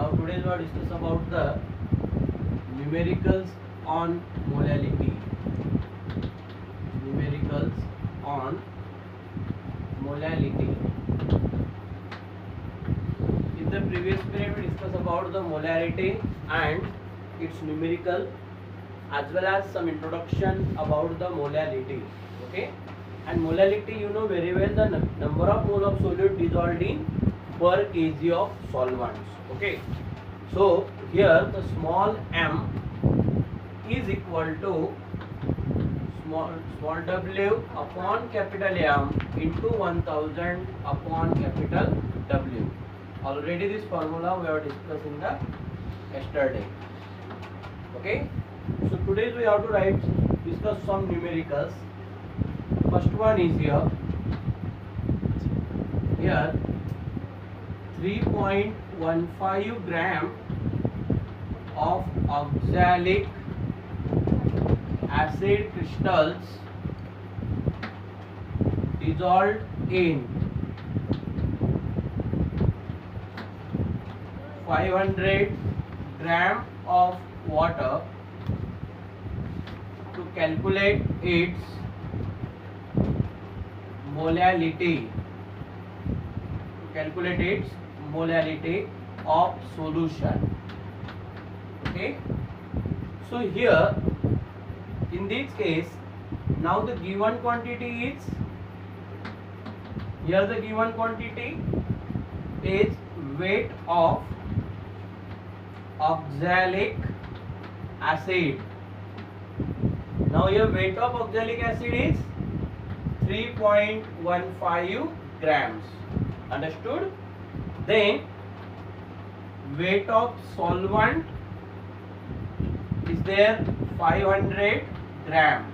Now today we are discuss about the numericals on molality. Numericals on molality. In the previous period we discussed about the molarity and its numerical as well as some introduction about the molality. Okay, and molality you know very well, the number of mole of solute dissolved in per kg of solvents. Okay, so here the small m is equal to small w upon capital M into 1000 upon capital W. Already this formula we are discussing the yesterday. Okay, so today we have to discuss some numericals. First one is here 3.15 gram of oxalic acid crystals dissolved in 500 gram of water. To calculate its molality, of solution. Okay, so here in this case, now the given quantity is weight of oxalic acid. Now here weight of oxalic acid is 3.15 grams. Understood? Then weight of solvent is there 500 gram.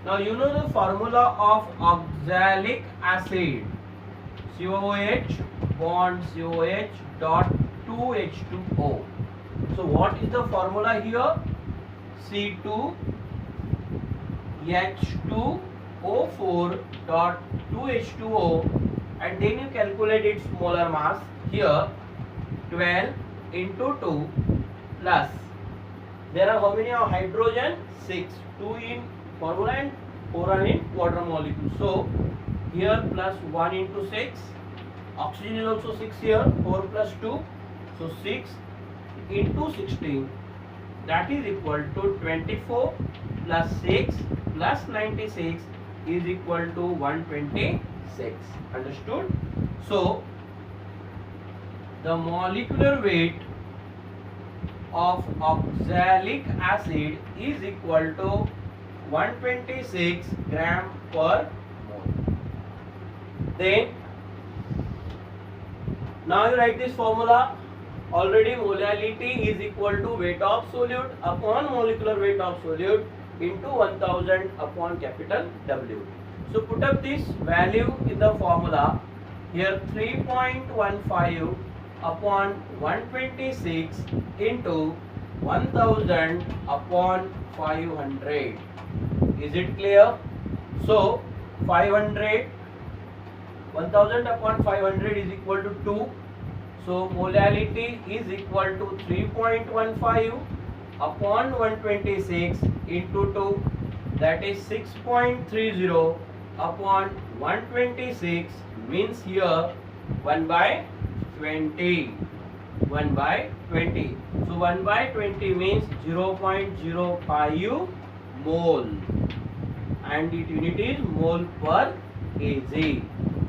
Now you know the formula of oxalic acid, COOH bond COH dot 2H2O. So what is the formula here? C2H2O4 dot 2H2O, and then you calculate its molar mass. Here 12 into 2 plus, there are how many of hydrogen? 6. 2 in formula and 4 are in water molecule. So here plus 1 into 6. Oxygen is also 6 here. 4 plus 2. So 6 into 16. That is equal to 24 plus 6 plus 96 is equal to 126. Understood? So the molecular weight of oxalic acid is equal to 126 gram per mole. Then now you write this formula. Already molality is equal to weight of solute upon molecular weight of solute into 1000 upon capital W. So put up this value in the formula. Here 3.15 upon 126 into 1000 upon 500. Is it clear? So 500, 1000 upon 500 is equal to 2. So molality is equal to 3.15 upon 126 into 2, that is 6.30 upon 126, means here 1 by 20. 1 by 20. So 1 by 20 means 0.05 mole, and its unit is mole per kg.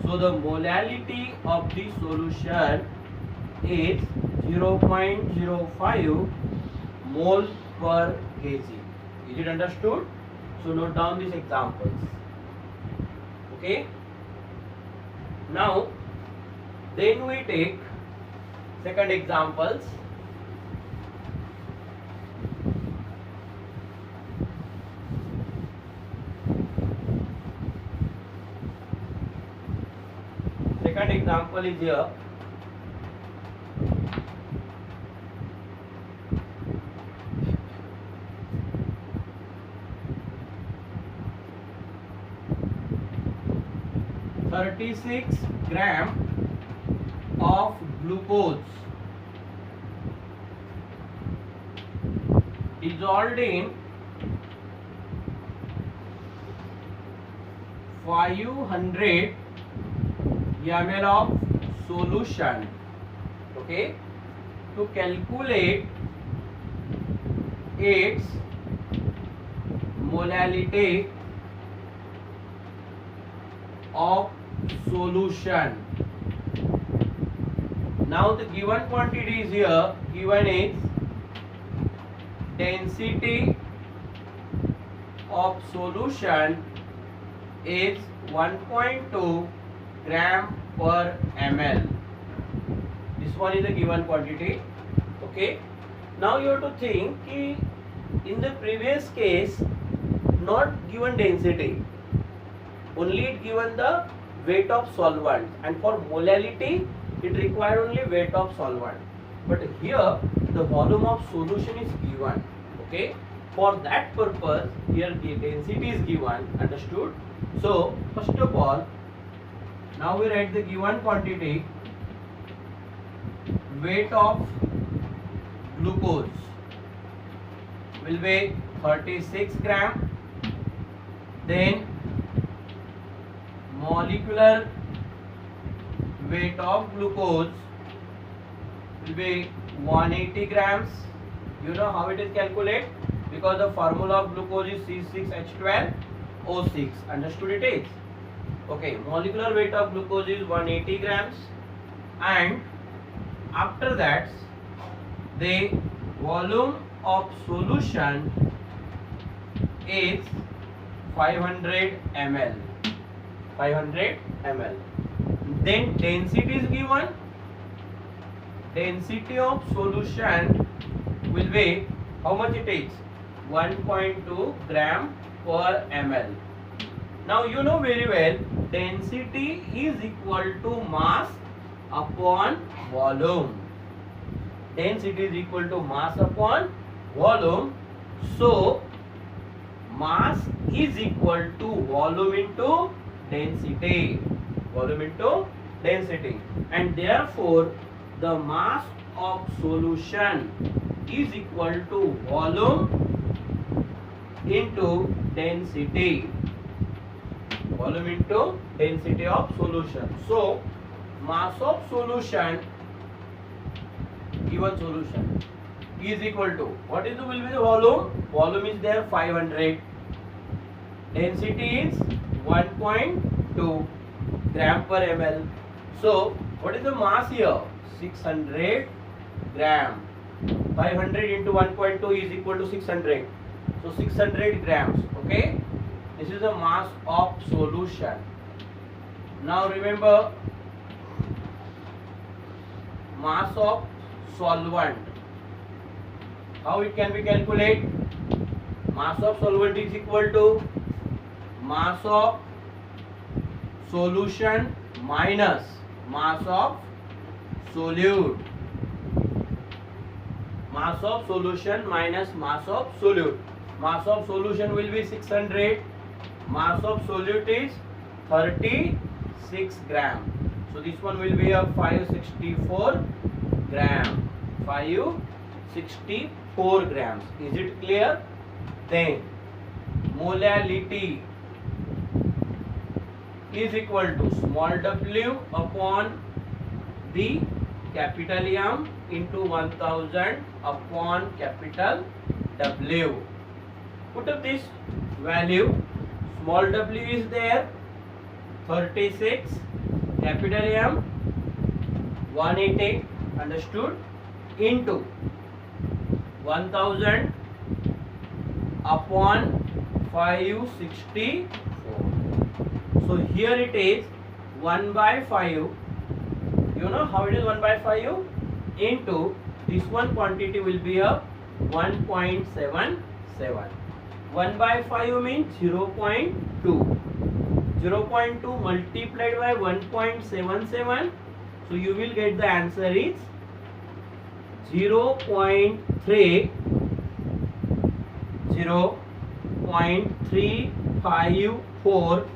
So the molality of the solution is 0.05 mole per kg. Is it understood? So note down these examples. Okay. Now then we take second examples. Second example is here. .36 gram of glucose dissolved in 500 ml of solution. Okay, to calculate its molality of solution. Now the given quantity is here, given is density of solution is 1.2 gram per ml. This one is the given quantity. Okay, now you have to think कि in the previous case not given density, only it given the weight of solvent, and for molality it required only weight of solvent, but here the volume of solution is given. Okay, for that purpose here the density is given. Understood? So first of all, now we write the given quantity. Weight of glucose will be 36 gram. Then molecular weight of glucose will be 180 grams. You know how it is calculated? Because the formula of glucose is C6H12O6. Understood it is? Okay, molecular weight of glucose is 180 grams, and after that the volume of solution is 500 ml. 500 ml. Then density is given. Density of solution will be, how much it is? 1.2 gram per ml. Now you know very well, density is equal to mass upon volume. Density is equal to mass upon volume. So mass is equal to volume into density. Volume into density. And therefore the mass of solution is equal to volume into density. Volume into density of solution. So mass of solution, given solution, is equal to, what is the will be the volume? Volume is there 500. Density is 1.2 gram per ml. So what is the mass here? 600 gram. 500 into 1.2 is equal to 600. So 600 grams. Okay, this is the mass of solution. Now remember, mass of solvent, how it can be calculated? Mass of solvent is equal to mass of solution minus mass of solute. Mass of solution minus mass of solute. Mass of solution will be 600. Mass of solute is 36 gram. So this one will be a 564 gram. 564 grams. Is it clear? Then molality is equal to small w upon the capital M into 1000 upon capital W. Put up this value. Small w is there 36, capital M 180, understood, into 1000 upon 564. So here it is 1 by 5. You know how it is 1 by 5? Into this one quantity will be a 1.77. 1 by 5 means 0.2. 0.2 multiplied by 1.77. So you will get the answer is 0.354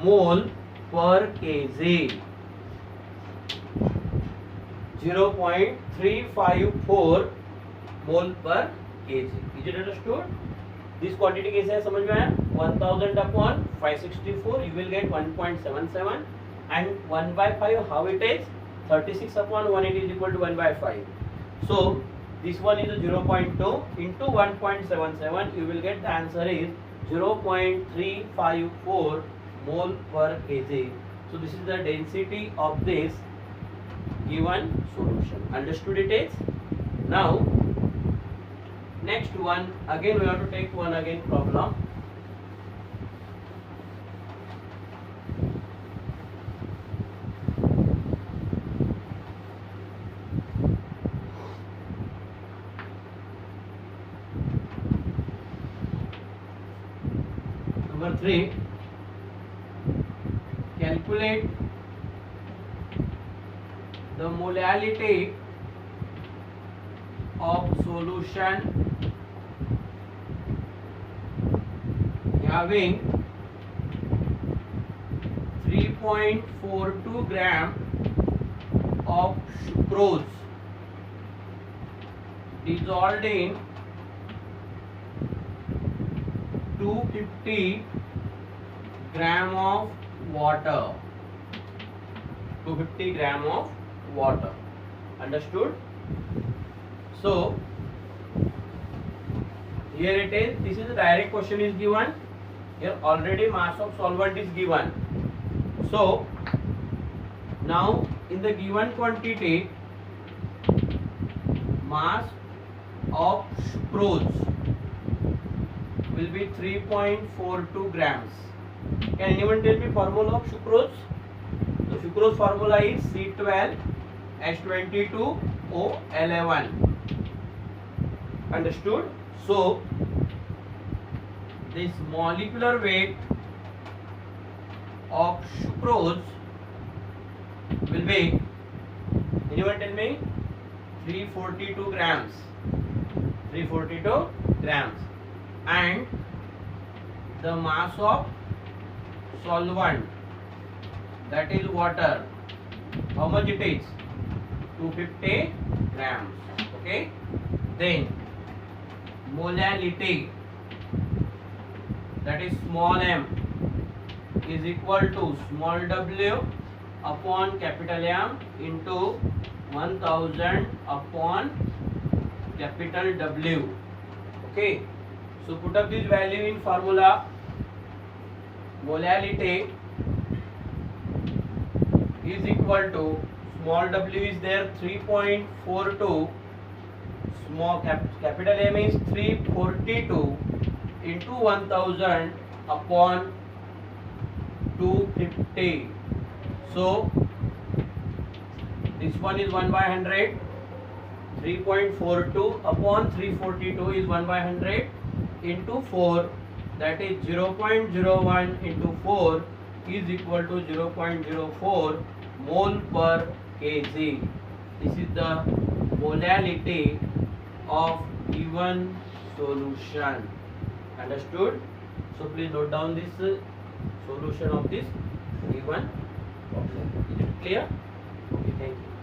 mole per kg. 0.354 mole per kg. Is it understood? This quantity कैसे है समझ में आया? 1000 upon 564 you will get 1.77 and 1 by 5 how it is? 36 upon 180 is equal to 1 by 5. So this one is 0.2 into 1.77 you will get the answer is 0.354 mole per kg. So this is the density of this given solution. Understood it is? Now next one again we have to take one again problem. Number 3, calculate the molality of solution having 3.42 gram of sucrose dissolved in 250 gram of water. 250 gram of water. Understood? So here it is. This is a direct question is given. Here already mass of solvent is given. So now in the given quantity mass of sucrose will be 3.42 grams. Can anyone tell me formula of sucrose? The sucrose formula is C12H22O11. Understood? So this molecular weight of sucrose will be, anyone tell me? 342 grams. 342 grams. And the mass of solvent, that is water, how much it is? 250 grams. Okay. Then molality, that is small m, is equal to small w upon capital M into 1000 upon capital W. Okay. So put up this value in formula. Molality is equal to, small w is there 3.42, small capital M is 342 into 1000 upon 250. So this one is 1 by 100. 3.42 upon 342 is 1 by 100 into 4, that is 0.01 into 4 is equal to 0.04 mole per kg. This is the molality of given solution. Understood? So please note down this solution of this given problem. Is it clear? Okay, thank you.